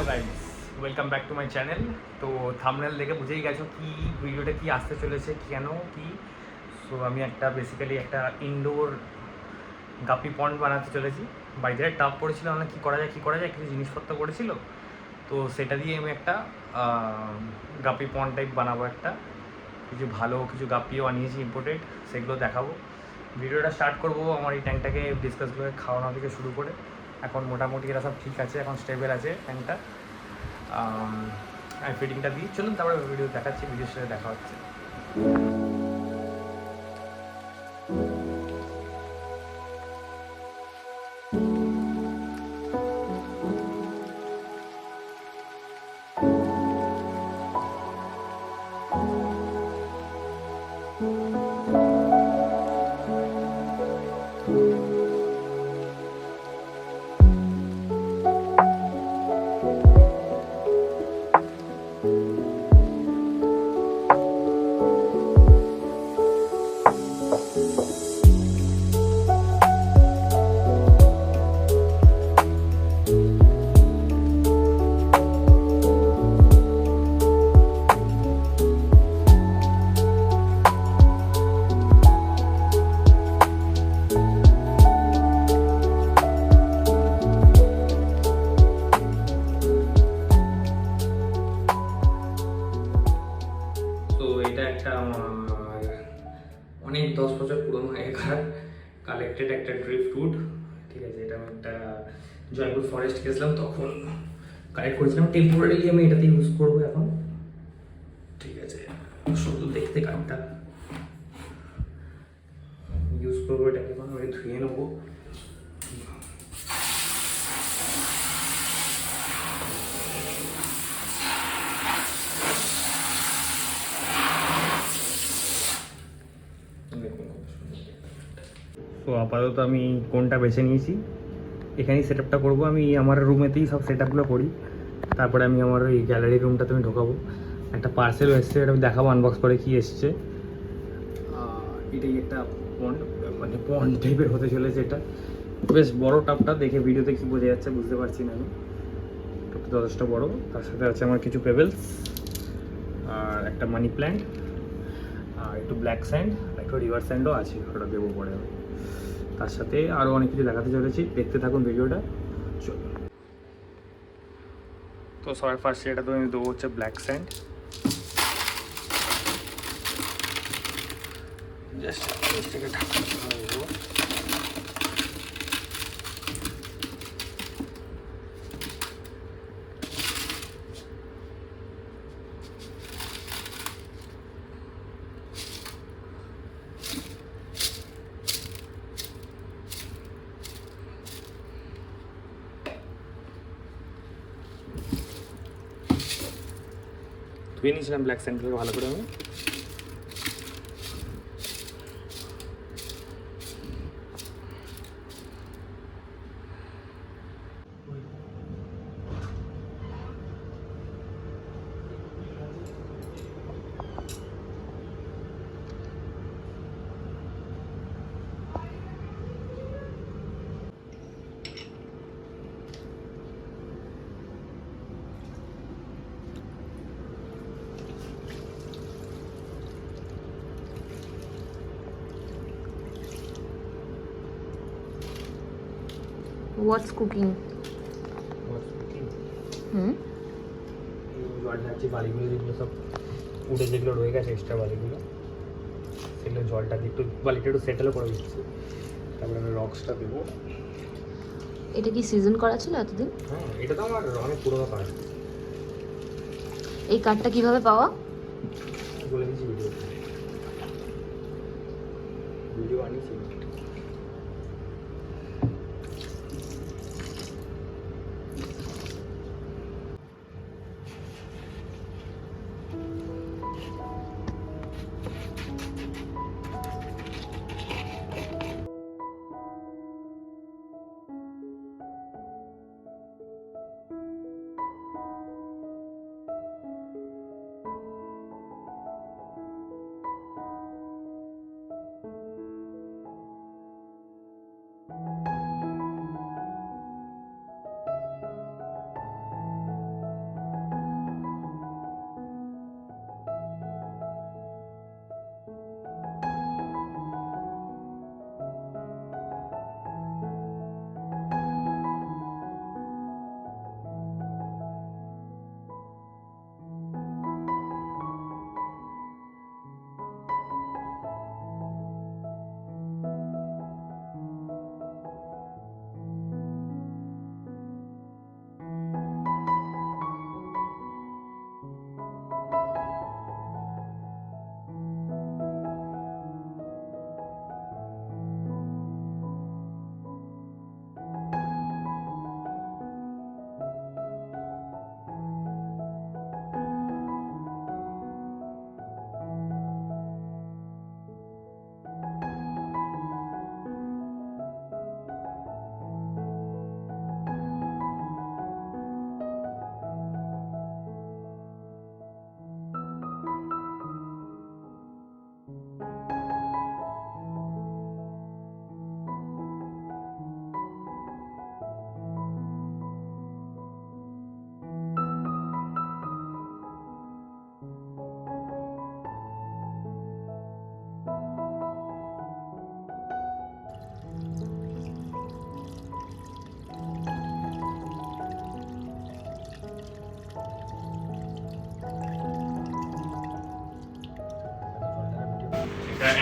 Guys, welcome back to my channel. তো thumbnail দেখে বুঝেই গেছো কি ভিডিওটা কি আসতে চলেছে, কেন কি। সো আমি বেসিক্যালি একটা ইনডোর গাপি পন্ড বানাতে চলেছি। বাড়িতে টাব পড়েছিল, না কী করা যায় কিছু জিনিসপত্র পড়েছিল, তো সেটা দিয়ে আমি একটা গাপি পন্ড টাইপ বানাবো। কিছু গাপিও আনিয়েছি ইম্পোর্টেড, সেগুলো দেখাবো। ভিডিওটা স্টার্ট করবো আমার এই ট্যাঙ্কটাকে ডিসকাস করে খাওয়ানো থেকে শুরু করে। এখন মোটামুটি এরা সব ঠিক আছে, এখন স্টেবল আছে ট্যাঙ্কটা। আমি ফিটিংটা দিই, চলুন তারপরে ভিডিও দেখাচ্ছি, ভিডিওর সাথে দেখা হচ্ছে। তো এটা একটা অনেক 10 বছর পুরনো আগেকার কালেক্টেড একটা ড্রিফট উড। ঠিক আছে, এটা আমি একটা জয়পুর ফরেস্ট গেছিলাম, তখন কালেক্ট করেছিলাম। টেম্পোরারিলি আমি এটাতে ইউজ করবো এখন। ঠিক আছে, শুধু দেখতে কাঠটা ইউজ করবো, এটাকে এখন আমি ধুয়ে নেবো। তো আপাতত আমি কোনটা বেছে নিয়েছি, এখানেই সেট আপটা করবো। আমি আমার রুমেতেই সব সেট আপগুলো করি, তারপরে আমি আমার ওই গ্যালারি রুমটাতে আমি ঢোকাবো। একটা পার্সেল এসছে, এটা আমি দেখাবো আনবক্স করে কি এসছে। এটাই একটা পন্ড, মানে পন্ড টাইপের হতে চলেছে। এটা বেশ বড় টাপটা, দেখে ভিডিওতে কি বোঝা যাচ্ছে বুঝতে পারছি না আমি। টাপটা যথেষ্ট বড়। তার সাথে আছে আমার কিছু পেবেলস, আর একটা মানি প্ল্যান্ট, আর একটু ব্ল্যাক স্যান্ড, একটু রিভার স্যান্ডও আছে, ওটা দেবো পরে আমি। তার সাথে আরও অনেক কিছু দেখাতে চলেছি, দেখতে থাকুন ভিডিওটা। চলো। তো সবার ফার্স্টে এটা তো আমি দেবো হচ্ছে ব্ল্যাক স্যান্ড। জাস্ট এটাকে ঢাকা দেবো। ধুয়ে নিয়েছিলাম ব্ল্যাক স্যান্ডটাকে ভালো করে আমি। What's cooking? জল ঢালছি, বালিগুলো যেগুলো সব উড়ে যেগুলো রয়ে গেছে, এক্সট্রা বালিগুলো, সেগুলো জলটাকে একটু, বালিটা একটু সেটেলও করে দিচ্ছি। তারপরে আমি রক্সটা দেবো। এটা কি সিজন করা ছিল এতদিন? হ্যাঁ, এটা তো আমার অনেক পুরোনো কাজ। এই কার্ডটা কিভাবে পাওয়া? বলে দিচ্ছি, ভিডিও আনিয়েছি।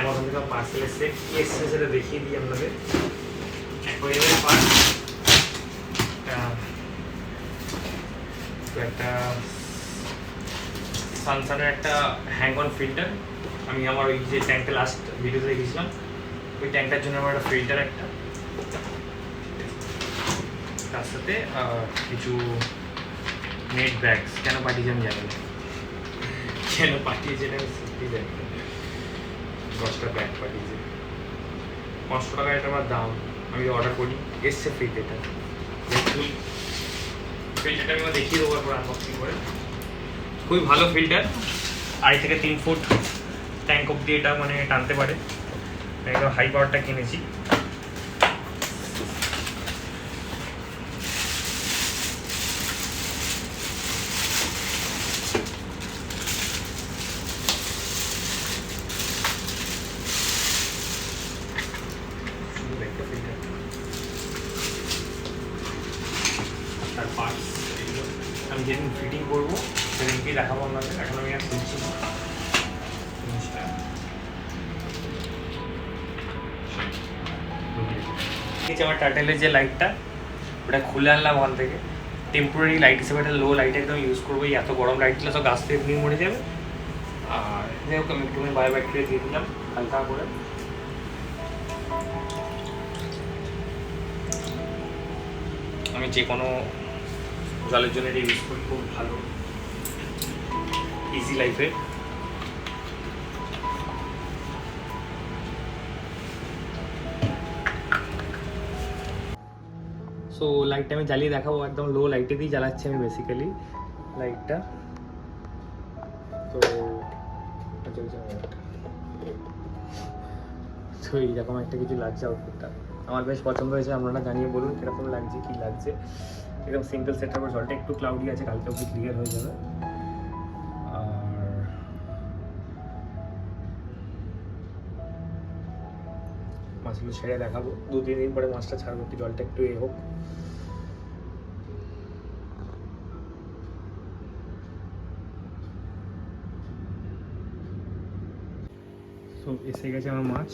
অ্যামাজন থেকে পার্সেল এসছে, কি এসছে সেটা দেখিয়ে দিই আপনাদের। অ্যাকোয়ারিয়ামের পার্স, একটা সানসানের একটা হ্যাং অন ফিল্টার। আমি আমার ওই যে ট্যাঙ্কটা লাস্ট ভিডিওতে দেখেছিলাম, ওই ট্যাঙ্কটার জন্য আমার একটা ফিল্টার একটা, তার সাথে কিছু নেট ব্যাগস। কেন পাঠিয়েছি আমি জানি না, কেন পাঠিয়েছে এটা আমি সত্যি জানি না। 10টা ব্যাগ পাঠিয়েছে, 500 টাকা এটা আমার দাম। আমি অর্ডার করি, এসছে ফ্রিতে। এটা দেখুন, ফিল্টারটা আমি দেখিয়ে দেবো একবার আনবক্সিং করে। খুবই ভালো ফিল্টার, 2.5 থেকে 3 ফুট ট্যাঙ্ক অব্দি এটা মানে টানতে পারে। একদম হাই পাওয়ারটা কিনেছি। তার পার্টস এগুলো আমি যেদিন ফিটিং করবো সেদিনকেই দেখাবো আপনাদের। এখন আমি আর খুলছি না জিনিসটা। আমার টার্টেলের যে লাইটটা, ওটা খুলে আনলাম ওখান থেকে। টেম্পোরারি লাইট হিসেবে একটা লো লাইট একদম ইউজ করবো। এই এত গরম লাইটগুলো তো গাছ থেকে এমনি মরে যাবে। আর যাই হোক, আমি একটুখানি বায়ো ব্যাকটেরিয়া দিয়ে দিলাম হালকা করে। আমি যে কোনো জলের জন্য এটা ইউজ করি, খুব ভালো, ইজি লাইফে। সো লাইটটা আমি জ্বালিয়ে দেখাবো, একদম লো লাইটে দিয়ে জ্বালাচ্ছি আমি বেসিক্যালি লাইটটা। তো তো এইরকম একটা কিছু লাগছে আউটপুটটা, আমার বেশ পছন্দ হয়েছে। আপনারা জানিয়ে বলুন কীরকম লাগছে, কী লাগছে। একদম সিঙ্গেল সেটের উপর, জলটা একটু ক্লাউডি আছে, কালকে অবধি ক্লিয়ার হয়ে যাবে। আর মাছগুলো ছেড়ে দেখাবো, 2-3 দিন পরে মাছটা ছাড়বো, একটু জলটা একটু এ হোক। তো এসে গেছে আমার মাছ।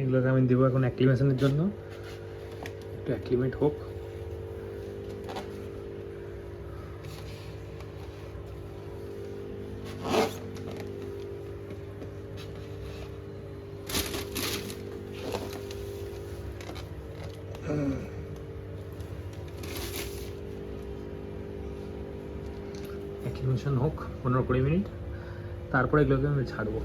এগুলোকে আমি দেবো এখন অ্যাক্লিমেশনের জন্য, একটু অ্যাক্লিমেট হোক। অ্যাক্লিমেশন হোক 15-20 মিনিট, তারপরে এগুলোকে আমি ছাড়বো।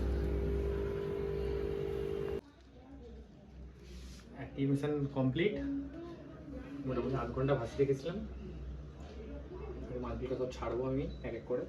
অ্যাক্টিভেশন কমপ্লিট, মোটামুটি 8 ঘন্টা ভাসিয়ে রেখেছিলাম। মাছগুলো সব ছাড়বো আমি এক এক করে।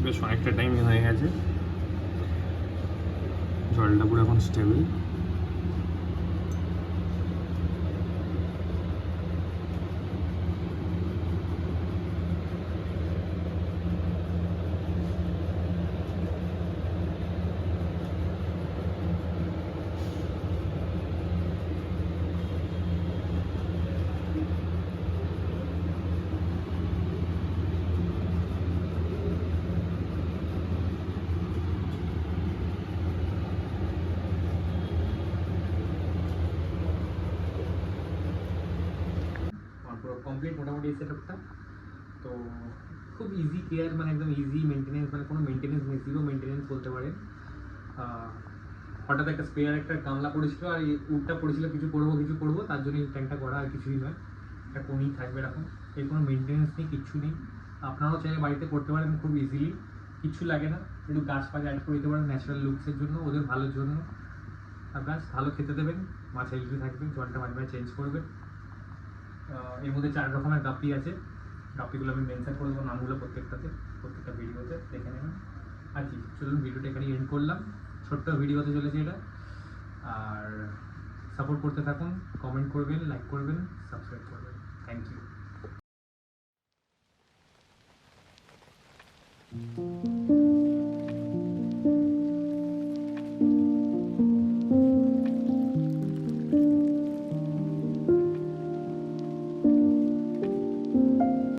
বেশ অনেকটা টাইম হয়ে গেছে, জলটা পুরো এখন স্টেবল। পুরো কমপ্লিট মোটামুটি এই সেটআপটা। তো খুব ইজি কেয়ার, মানে একদম ইজি মেনটেনেন্স, মানে কোনো মেনটেনেন্স নেই, জিরো মেনটেনেন্স বলতে পারেন। হঠাৎ একটা স্পেয়ার একটা গামলা পড়েছিল আর এই উডটা পড়েছিল, কিছু করবো তার জন্য এই ট্যাঙ্কটা করা, আর কিছুই নয়। একটা কোনই থাকবে এরকম, এর কোনো মেনটেনেন্স নেই, কিচ্ছু নেই। আপনারাও চাইলে বাড়িতে করতে পারেন খুব ইজিলি, কিচ্ছু লাগে না। একটু গাছপালা অ্যাড করে দিতে পারেন ন্যাচারাল লুকসের জন্য, ওদের ভালোর জন্য। আর গাছ ভালো খেতে দেবেন, মাছ হেলদি থাকবে, জলটা মাঝে মাঝে চেঞ্জ করবেন। এর মধ্যে 4 রকমের গাপ্পি আছে, গাপ্পিগুলো আমি মেনশন করে দেবো নামগুলো প্রত্যেকটা ভিডিওতে দেখে নেবেন। আর কি, চলুন ভিডিওটা এখানেই এন্ড করলাম, ছোট্ট ভিডিও হতে চলেছে এটা। আর সাপোর্ট করতে থাকুন, কমেন্ট করবেন, লাইক করবেন, সাবস্ক্রাইব করবেন। Thank you.